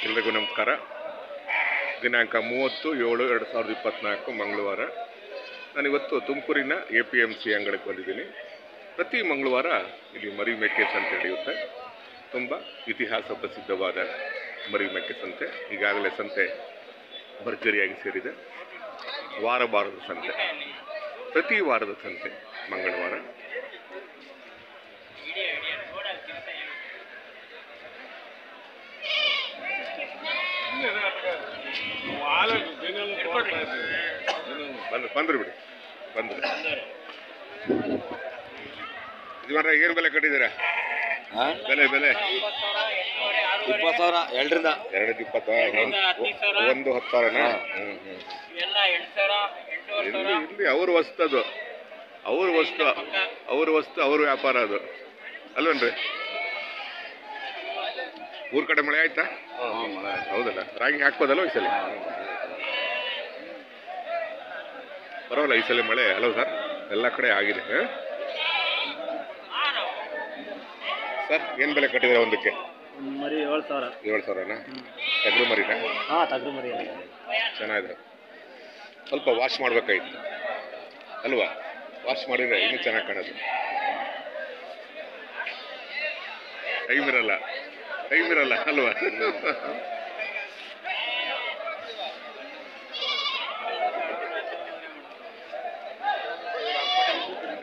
ಎಲ್ಲರಿಗೂ ನಮಸ್ಕಾರ. ದಿನಾಂಕ 30/7/2024 ಮಂಗಳವಾರ. ನಾನಿವತ್ತು ತುಮಕೂರಿನ APMC ಅಂಗಡಿಗೆ ಬಂದಿದ್ದೀನಿ. ಪ್ರತಿ ಮಂಗಳವಾರ ಇಲ್ಲಿ ಮರಿ ಮೇಕೆ ಸಂತೆ ನಡೆಯುತ್ತೆ. ತುಂಬ ಇತಿಹಾಸ ಪ್ರಸಿದ್ಧವಾದ ಮರಿ ಮೇಕೆ ಸಂತೆ. ಈಗಾಗಲೇ ಸಂತೆ ಭರ್ಜರಿಯಾಗಿ ಸೇರಿದೆ. ವಾರದ ಸಂತೆ, ಪ್ರತಿ ವಾರದ ಸಂತೆ ಮಂಗಳವಾರ. ಬಂದ್ರು ಬಿಡಿ, ಬಂದ್ರು. ಯಜಮಾನ್ರೆ, ಏನು ಬೆಲೆ ಕಟ್ಟಿದ್ದೀರಾ? ಬೆಲೆ 20,000 ಎರಡರಿಂದ 220 ಒಂದು 10,000. ಇಲ್ಲಿ ಅವ್ರ ವಸ್ತು, ಅದು ಅವ್ರ ವಸ್ತು ಅವ್ರ ವ್ಯಾಪಾರ ಅದು ಅಲ್ವೇನ್ರಿ? ಊರ್ ಕಡೆ ಮಳೆ ಆಯ್ತಾ? ಹೌದಲ್ಲ, ರಾಗಿ ಹಾಕ್ಬೋದಲ್ಲ ಈ ಸಲ? ಪರವಾಗಿಲ್ಲ, ಈ ಸಲ ಮಳೆ ಅಲ್ವ ಸರ್? ಎಲ್ಲ ಕಡೆ ಆಗಿದೆ. ಸರ್, ಏನು ಬೆಲೆ ಕಟ್ಟಿದ್ರೆ ಒಂದಕ್ಕೆ? ಮರಿ 7,000. 7,000ನಾ? ಟಗರು ಮರಿನಾ? ಟಗರು ಮರಿ ಚೆನ್ನಾಗಿದೆ. ಸ್ವಲ್ಪ ವಾಶ್ ಮಾಡ್ಬೇಕಾಗಿತ್ತು ಅಲ್ವಾ? ವಾಶ್ ಮಾಡಿದ್ರೆ ಇನ್ನೂ ಚೆನ್ನಾಗಿ ಕಾಣೋದು. ಟೈಮ್ ಇರಲ್ಲ ಅಲ್ವಾ?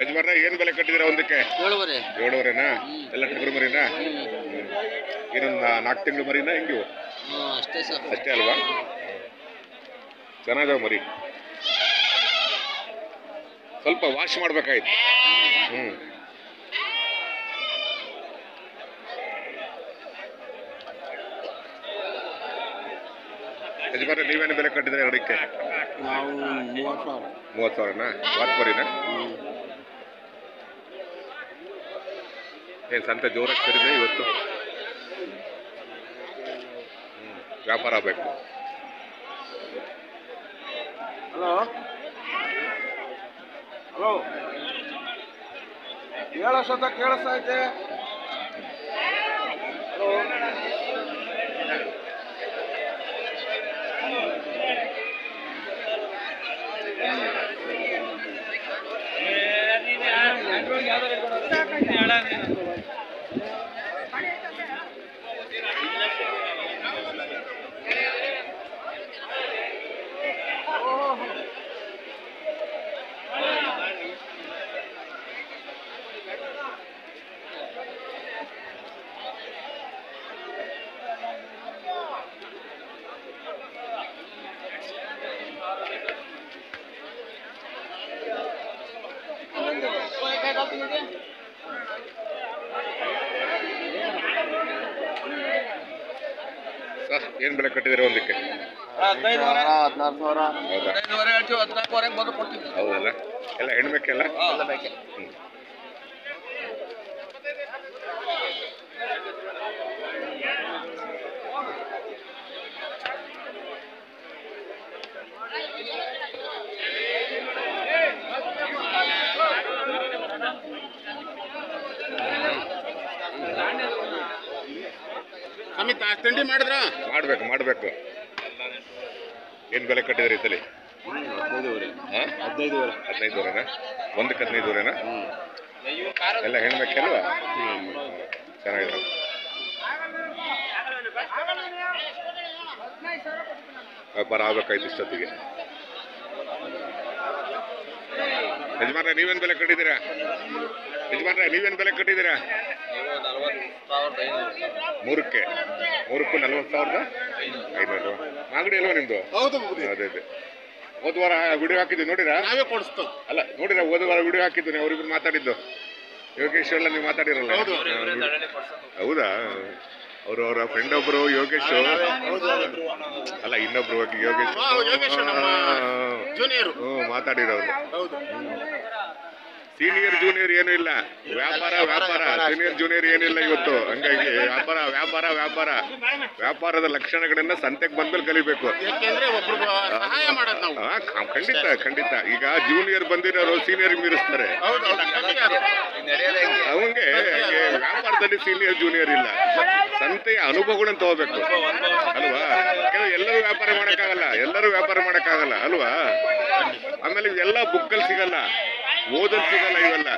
ಯಜಮಾನ್ರೆ, ಏನ್ ಬೆಲೆ ಕಟ್ಟಿದಿರ ಒಂದಕ್ಕೆ? 7,500ನಾ? ಎಲ್ಲ ಟಗರು ಮರಿನಾ? ಇನ್ನೊಂದು 4 ತಿಂಗಳು ಮರಿನಾ? ಹೆಂಗಿವು? ಅಷ್ಟೇ ಅಲ್ವಾ? ಚೆನ್ನಾಗಿದಾವ ಮರಿ. ಸ್ವಲ್ಪ ವಾಶ್ ಮಾಡ್ಬೇಕಾಯ್ತು. ಯಜಮಾನ್ರೆ, ನೀವೇನು ಬೆಲೆ ಕಟ್ಟಿದ್ರೆ ಎರಡಕ್ಕೆ? ನಾವು 30,000ನಾ? ವಾತ್ ಮರಿನಾ? ಏನು ಸಂತೆ ಜೋರಾಗಿ ಸೇರಿದೆ ಇವತ್ತು? ವ್ಯಾಪಾರ ಆಗಬೇಕು. ಹಲೋ, ಹೇಳೋ ಸತ ಕೇಳಿಸ್ತಾ ಐತೆ. ಹಲೋ, ಸರ್, ಏನು ಬೆಲೆ ಕಟ್ಟಿದ್ರೆ ಒಂದಕ್ಕೆ? 15,000 ಹೌದಲ್ಲ? ಎಲ್ಲ ಹೆಣ್ಬೇಕೆಲ್ಲ? ತಿಂಡಿ ಮಾಡಿದ್ರ? ಮಾಡ್ಬೇಕು. ಏನು ಬೆಲೆ ಕಟ್ಟಿದ್ರಿ ಈ ಸಲ? 15,000ನಾ? ಒಂದಕ್ಕೆ 15,000ನಾ? ಎಲ್ಲ ಹೆಣ್ಬೇಕಲ್ವಾ? ಚೆನ್ನಾಗಿದೆ. ವ್ಯಾಪಾರ ಆಗ್ಬೇಕಾಯ್ತು ಇಷ್ಟೊತ್ತಿಗೆ. ಯಜಮಾನ್ರೆ, ನೀವೇನು ಬೆಲೆ ಕಟ್ಟಿದ್ದೀರಾ? 3ಕ್ಕೆ 40,500. ಮಾಗಡಿ ಅಲ್ವಾ ನಿಮ್ದು? ಹೌದು. ಅದೇ ಹೋದ ವಾರ ವಿಡಿಯೋ ಹಾಕಿದ್ದು ನೋಡಿರಾ? ನಾವೇ ಕೊಡಿಸ್ತು. ಅಲ್ಲ, ನೋಡಿರಾ? ಹೋದ ವಾರ ವಿಡಿಯೋ ಹಾಕಿದ್ದು ಅವ್ರಿಬ್ರು ಮಾತಾಡಿದ್ದು. ಯೋಗೇಶ್ ಎಲ್ಲ ನೀವು ಮಾತಾಡಿರಲ್ಲ? ಹೌದಾ? ಅವರ ಫ್ರೆಂಡ್ ಒಬ್ರು ಯೋಗೇಶ್. ಅಲ್ಲ, ಇನ್ನೊಬ್ರು ಯೋಗೇಶ್ ಮಾತಾಡಿರೋರು. ಸೀನಿಯರ್ ಜೂನಿಯರ್ ಏನೂ ಇಲ್ಲ, ವ್ಯಾಪಾರ ವ್ಯಾಪಾರ. ಸೀನಿಯರ್ ಜೂನಿಯರ್ ಏನಿಲ್ಲ ಇವತ್ತು. ಹಂಗಾಗಿ ವ್ಯಾಪಾರ ವ್ಯಾಪಾರ ವ್ಯಾಪಾರ. ವ್ಯಾಪಾರದ ಲಕ್ಷಣಗಳನ್ನ ಸಂತೆಗೆ ಬಂದ್ಮೇಲೆ ಕಲಿಬೇಕು. ಯಾಕೆಂದ್ರೆ ಒಬ್ರಿಗೆ ಸಹಾಯ ಮಾಡೋದು ನಾವು. ಖಂಡಿತ ಖಂಡಿತ. ಈಗ ಜೂನಿಯರ್ ಬಂದಿರೋರು ಸೀನಿಯರ್ ಮೀರಿಸ್ತಾರೆ. ಅವಂಗೆ ವ್ಯಾಪಾರದಲ್ಲಿ ಸೀನಿಯರ್ ಜೂನಿಯರ್ ಇಲ್ಲ. ಸಂತೆಯ ಅನುಭವಗಳನ್ನ ತಗೋಬೇಕು ಅಲ್ವಾ. ಎಲ್ಲರೂ ವ್ಯಾಪಾರ ಮಾಡಕ್ಕಾಗಲ್ಲ, ಎಲ್ಲರೂ ವ್ಯಾಪಾರ ಮಾಡಕ್ಕಾಗಲ್ಲ ಅಲ್ವಾ. ಆಮೇಲೆ ಇವೆಲ್ಲ ಬುಕ್ಕಲ್ಲಿ ಸಿಗಲ್ಲ, ಓದಲ್ ಸಿಗಲ್ಲ. ಇವೆಲ್ಲ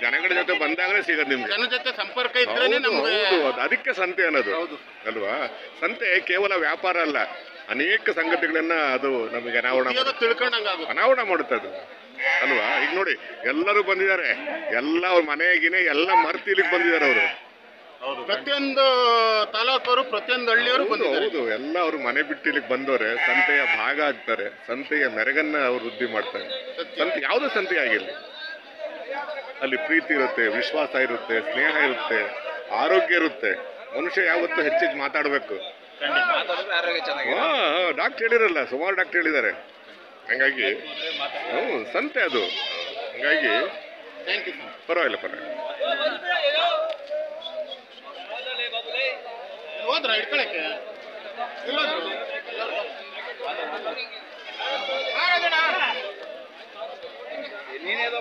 ಜನಗಳ ಜೊತೆ ಬಂದಾಗಲೇ ಸಿಗದು ನಿಮ್ಗೆ. ಜನ ಜೊತೆ ಸಂಪರ್ಕ ಇದ್ರೇನೆ ನಮ್ಗೆ. ಹೌದು, ಅದಕ್ಕೆ ಸಂತೆ ಅನ್ನೋದು ಅಲ್ವಾ. ಸಂತೆ ಕೇವಲ ವ್ಯಾಪಾರ ಅಲ್ಲ, ಅನೇಕ ಸಂಗತಿಗಳನ್ನ ಅದು ನಮಗೆ ಅನಾವರಣ ಮಾಡುತ್ತದೆ ಅಲ್ವಾ. ಈಗ ನೋಡಿ ಎಲ್ಲರೂ ಬಂದಿದ್ದಾರೆ, ಎಲ್ಲ ಅವ್ರ ಮನೆಗಿನೇ ಎಲ್ಲ ಮರ್ತಿಲಿಕ್ಕೆ ಬಂದಿದ್ದಾರೆ ಅವರು. ಪ್ರತಿಯೊಂದು ತಾಲೂಕವರು, ಪ್ರತಿಯೊಂದು ಹಳ್ಳಿಯವರು ಹೌದು, ಎಲ್ಲ ಅವ್ರ ಮನೆ ಬಿಟ್ಟಿಲಿಕ್ಕೆ ಬಂದವ್ರೆ. ಸಂತೆಯ ಭಾಗ ಆಗ್ತಾರೆ, ಸಂತೆಯ ಮೆರಗನ್ನ ಅವ್ರು ವೃದ್ಧಿ ಮಾಡ್ತಾರೆ. ಸಂತೆ ಯಾವುದೇ ಸಂತೆ ಆಗಿರಲಿ, ಅಲ್ಲಿ ಪ್ರೀತಿ ಇರುತ್ತೆ, ವಿಶ್ವಾಸ ಇರುತ್ತೆ, ಸ್ನೇಹ ಇರುತ್ತೆ, ಆರೋಗ್ಯ ಇರುತ್ತೆ. ಮನುಷ್ಯ ಯಾವತ್ತೂ ಹೆಚ್ಚಿಗೆ ಮಾತಾಡಬೇಕು. ಡಾಕ್ಟರ್ ಹೇಳಿರಲ್ಲ, ಸುಮಾರು ಡಾಕ್ಟರ್ ಹೇಳಿದ್ದಾರೆ. ಹಂಗಾಗಿ ಸಂತೆ ಅದು. ಹಂಗಾಗಿ ಪರವಾಗಿಲ್ಲ ಹೋದ್ರ ಇಟ್ಕೊಳಕ್ಕೆ ನೀನೇದೋ